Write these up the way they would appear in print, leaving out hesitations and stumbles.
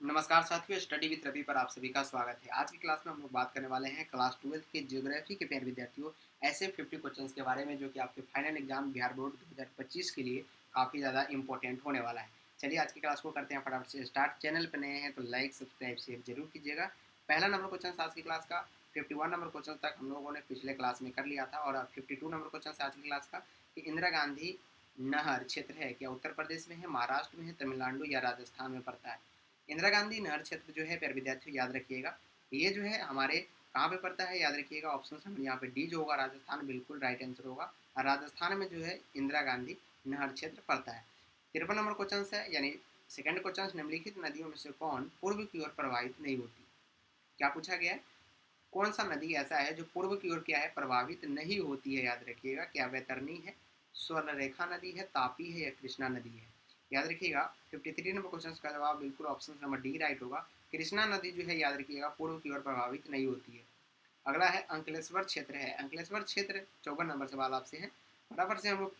नमस्कार साथियों, study with Ravi पर आप सभी का स्वागत है। आज की क्लास में हम लोग बात करने वाले हैं क्लास 12 के ज्योग्राफी के प्यारे विद्यार्थियों ऐसे 50 क्वेश्चंस के बारे में जो कि आपके फाइनल एग्जाम बिहार बोर्ड 2025 के लिए काफ़ी ज़्यादा इंपॉर्टेंट होने वाला है। चलिए आज की क्लास को करते हैं फटाफट से स्टार्ट। चैनल पर नए हैं तो लाइक सब्सक्राइब शेयर जरूर कीजिएगा। पहला नंबर क्वेश्चन आज की क्लास का 51 नंबर क्वेश्चन तक हम लोगों ने पिछले क्लास में कर लिया था और 52 नंबर क्वेश्चन आज की क्लास का कि इंदिरा गांधी नहर क्षेत्र है क्या उत्तर प्रदेश में है, महाराष्ट्र में है, तमिलनाडु या राजस्थान में पड़ता है। इंदिरा गांधी नहर क्षेत्र जो है प्यारे विद्यार्थियों याद रखिएगा, ये जो है हमारे कहाँ पे पड़ता है याद रखिएगा। ऑप्शन नंबर यहाँ पे डी जो होगा राजस्थान बिल्कुल राइट आंसर होगा। और राजस्थान में जो है इंदिरा गांधी नहर क्षेत्र पड़ता है। 53 नंबर क्वेश्चन है यानी सेकंड क्वेश्चन, निम्नलिखित नदियों में से कौन पूर्व की ओर प्रवाहित नहीं होती। क्या पूछा गया है, कौन सा नदी ऐसा है जो पूर्व की ओर क्या है प्रभावित नहीं होती है। याद रखिएगा, क्या वैतरणी है, स्वर्णरेखा नदी है, तापी है या कृष्णा नदी है। याद रखिएगा 53 नंबर क्वेश्चन का जवाब बिल्कुल ऑप्शन नंबर डी राइट होगा। कृष्णा नदी जो है याद रखिएगा पूर्व की ओर प्रभावित नहीं होती है। अगला है अंकलेश्वर क्षेत्र है। अंकलेश्वर क्षेत्र 54 नंबर सवाल आपसे है। फटाफट से हम लोग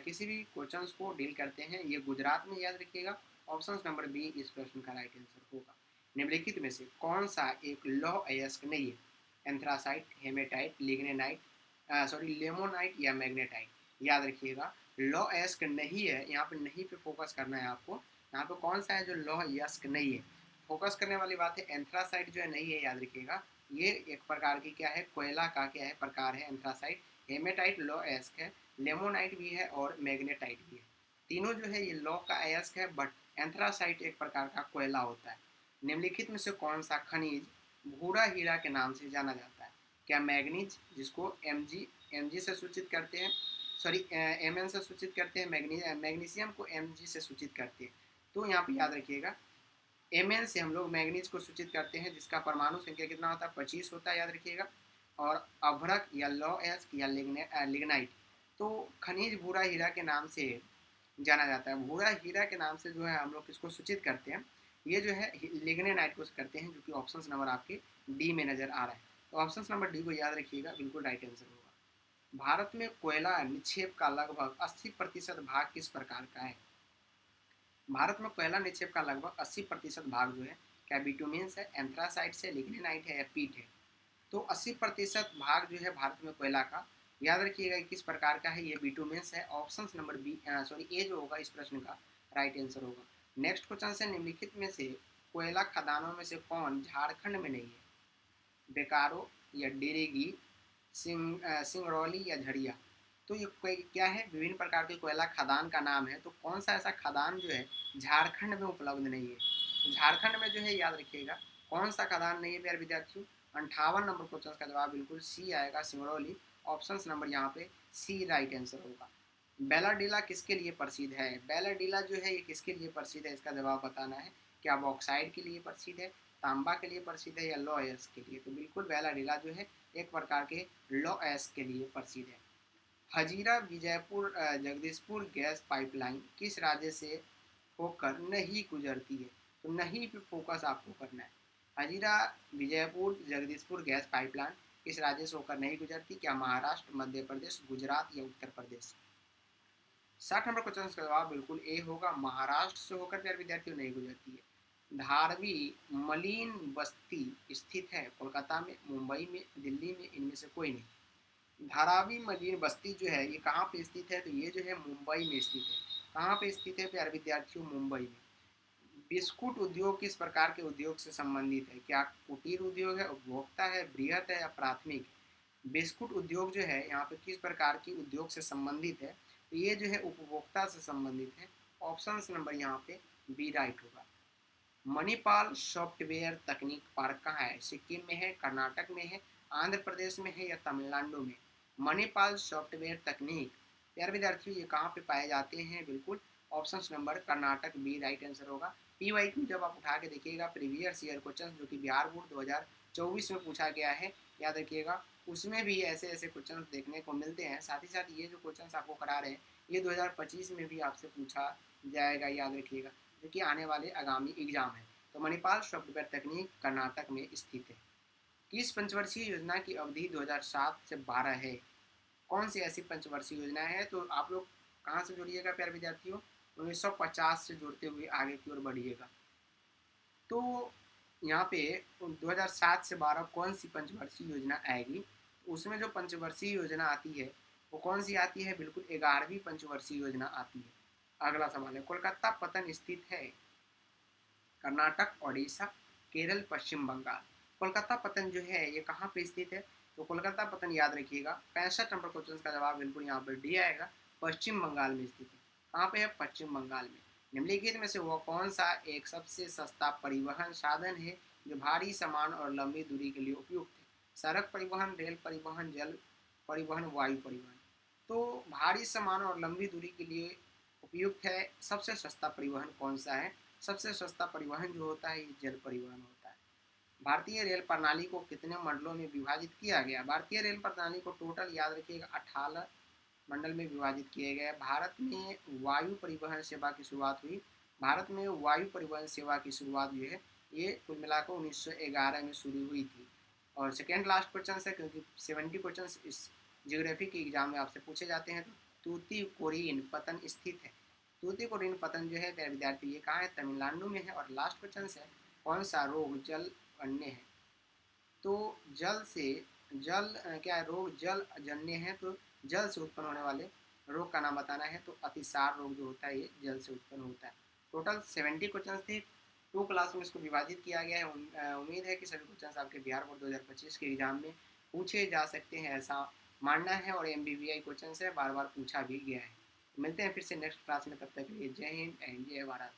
किसी भी क्वेश्चन को डील करते हैं। ये गुजरात में याद रखिएगा। ऑप्शन नंबर बी इस प्रश्न का राइट आंसर होगा। निम्नलिखित में से कौन सा एक लौह अयस्क नहीं है। एंथ्रासाइट, हेमेटाइट, लिग्नेनाइट, सॉरी लेमोनाइट या मैग्नेटाइट। याद रखिएगा लौह अयस्क नहीं है, यहाँ पे नहीं पे फोकस करना है आपको। यहाँ पे कौन सा है जो लौह अयस्क नहीं है, फोकस करने वाली बात है। एंथ्रासाइट जो है नहीं है, याद रखिएगा ये एक प्रकार की क्या है कोयला का क्या है प्रकार है एंथ्रासाइट। हेमेटाइट लौह अयस्क है, लेमोनाइट भी है और मैग्नेटाइट भी है। तीनों जो है ये लौह का अयस्क है, बट एंथ्रासाइट एक प्रकार का कोयला होता है। निम्नलिखित में से कौन सा खनिज भूरा हीरा के नाम से जाना जाता है। क्या मैग्नीज जिसको एम जी से सूचित करते हैं, सॉरी एम से सूचित करते हैं, मैग्नीशियम को एम से सूचित करते हैं। तो यहाँ पे याद रखिएगा एम से हम लोग मैग्नीज को सूचित करते हैं जिसका परमाणु संख्या कितना होता है 25 होता है, याद रखिएगा। और अभ्रक या लौह अयस्क या लिग्नाइट, तो खनिज भूरा हीरा के नाम से जाना जाता है। भूरा हीरा के नाम से जो है हम लोग किसको सूचित करते हैं, ये जो है लिग्नेनाइट को करते हैं, जो कि ऑप्शन नंबर आपके डी में नजर आ रहा है। तो ऑप्शन नंबर डी को याद रखिएगा, बिल्कुल राइट आंसर होगा। भारत में कोयला निक्षेप का लगभग 80% भाग किस प्रकार का है। भारत में कोयला निक्षेप का लगभग 80% भाग जो है क्या बिटुमेंस है, एंथ्रासाइट है, लिग्नेनाइट है या पीट है। तो 80% भाग जो है भारत में कोयला का, याद रखिएगा किस प्रकार का है, ये बिटुमेंस है। ऑप्शन नंबर बी सॉरी ए जो होगा इस प्रश्न का राइट आंसर होगा। नेक्स्ट क्वेश्चन से निम्नलिखित में से कोयला खदानों में से कौन झारखंड में नहीं है। बेकारो या डेरेगी, सिंगरौली या झड़िया। तो ये क्या है, विभिन्न प्रकार के कोयला खदान का नाम है। तो कौन सा ऐसा खदान जो है झारखंड में उपलब्ध नहीं है। तो झारखंड में जो है याद रखिएगा कौन सा खदान नहीं है प्यारे विद्यार्थियों। 58 नंबर क्वेश्चन का जवाब बिल्कुल सी आएगा, सिंगरौली। ऑप्शन नंबर यहाँ पे सी राइट आंसर होगा। बेलाडीला किसके लिए प्रसिद्ध है। बेलाडीला जो है ये किसके लिए प्रसिद्ध है, इसका जवाब बताना है। क्या बॉक्साइड के लिए प्रसिद्ध है, तांबा के लिए प्रसिद्ध है या लौह अयस्क के लिए। तो बिल्कुल बेलाडीला जो है एक प्रकार के लौह अयस्क के लिए प्रसिद्ध है। हजीरा विजयपुर जगदीशपुर गैस पाइपलाइन किस राज्य से होकर नहीं गुजरती है। तो नहीं पे फोकस आपको करना है। हजीरा विजयपुर जगदीशपुर गैस पाइपलाइन किस राज्य से होकर नहीं गुजरती। क्या महाराष्ट्र, मध्य प्रदेश, गुजरात या उत्तर प्रदेश। 60 नंबर क्वेश्चन का जवाब बिल्कुल ए होगा, महाराष्ट्र से होकर प्यारे विद्यार्थियों नहीं गुजरती है। धारवी मलिन बस्ती स्थित है कोलकाता में, मुंबई में, दिल्ली में, इनमें से कोई नहीं। धारावी मलिन बस्ती जो है ये कहाँ पे स्थित है, तो ये जो है मुंबई में स्थित है। कहाँ पे स्थित है प्यारे विद्यार्थियों, मुंबई में। बिस्कुट उद्योग किस प्रकार के उद्योग से संबंधित है। क्या कुटीर उद्योग है, उपभोक्ता है, बृहत है या प्राथमिक। बिस्कुट उद्योग जो है यहाँ पे किस प्रकार की उद्योग से संबंधित है, तो ये जो है उपभोक्ता से संबंधित है। ऑप्शन नंबर यहाँ पे बी राइट होगा। मणिपाल सॉफ्टवेयर तकनीक पार्क कहाँ है, सिक्किम में है, कर्नाटक में है, आंध्र प्रदेश में है या तमिलनाडु में। मणिपाल सॉफ्टवेयर तकनीक प्यारे विद्यार्थियों ये कहाँ पे पाए जाते हैं, बिल्कुल option number Karnataka B right answer होगा। PYQ जब आप उठा के देखिएगा प्रीवियस ईयर क्वेश्चन जो कि बिहार बोर्ड 2024 में पूछा गया है, याद रखिएगा उसमें भी ऐसे ऐसे क्वेश्चन देखने को मिलते हैं। साथ ही साथ ये जो क्वेश्चन आपको करा रहे हैं ये 2025 में भी आपसे पूछा जाएगा, याद रखिएगा, जो कि आने वाले आगामी एग्जाम है। तो मणिपाल सॉफ्टवेयर तकनीक कर्नाटक में स्थित है। किस पंचवर्षीय योजना की अवधि 2007 से 12 है। कौन सी ऐसी पंचवर्षीय योजना है, तो आप लोग कहाँ से जुड़िएगा प्यारे विद्यार्थियों, 1950 से जुड़ते हुए आगे की ओर बढ़िएगा। तो यहाँ पे 2007 से 12 कौन सी पंचवर्षीय योजना आएगी? उसमें जो पंचवर्षीय योजना आती है वो कौन सी आती है? बिल्कुल 11वीं पंचवर्षीय योजना आती है। अगला सवाल है, कोलकाता पतन स्थित है कर्नाटक, ओडिशा, केरल, पश्चिम बंगाल। कोलकाता पतन जो है ये कहाँ पे स्थित है? तो कोलकाता पतन याद रखिएगा, 65 नंबर क्वेश्चन का जवाब बिल्कुल यहाँ पर डी आएगा, पश्चिम बंगाल में स्थित है। कहाँ पे है? पश्चिम बंगाल में। निम्नलिखित में से वह कौन सा एक सबसे सस्ता परिवहन साधन है जो भारी सामान और लंबी दूरी के लिए उपयुक्त है? सड़क परिवहन, रेल परिवहन, जल परिवहन, वायु परिवहन। तो भारी सामान और लंबी दूरी के लिए उपयुक्त है सबसे सस्ता परिवहन कौन सा है? सबसे सस्ता परिवहन जो होता है ये जल परिवहन होता है। भारतीय रेल प्रणाली को कितने मंडलों में विभाजित किया गया? भारतीय रेल प्रणाली को टोटल याद रखिएगा 18 मंडल में विभाजित किए गए। भारत में वायु परिवहन सेवा की शुरुआत हुई। भारत में वायु परिवहन सेवा की शुरुआत जो है ये कुल मिलाकर 1911 में शुरू हुई थी। और सेकेंड लास्ट क्वेश्चन है, क्योंकि 70 क्वेश्चन इस जियोग्राफी के एग्जाम में आपसे पूछे जाते हैं। तो तूतीकोरिन पतन स्थित है। तूतीकोरिन पतन जो है मेरे विद्यार्थी ये कहाँ है? तमिलनाडु में है। और लास्ट क्वेश्चन है, कौन सा रोग जल अन्य है? तो जल से क्या है? रोग जल जन्य है, तो जल से उत्पन्न होने वाले रोग का नाम बताना है। तो अतिसार रोग जो होता है ये जल से उत्पन्न होता है। टोटल 70 क्वेश्चन थे, 2 क्लास में इसको विभाजित किया गया है। उम्मीद है कि सभी क्वेश्चन आपके बिहार बोर्ड 2025 के एग्जाम में पूछे जा सकते हैं, ऐसा मानना है। और MBBI क्वेश्चन से बार बार पूछा भी गया है। मिलते हैं फिर से नेक्स्ट क्लास में, तब तक के लिए जय हिंद एंड जय भारत।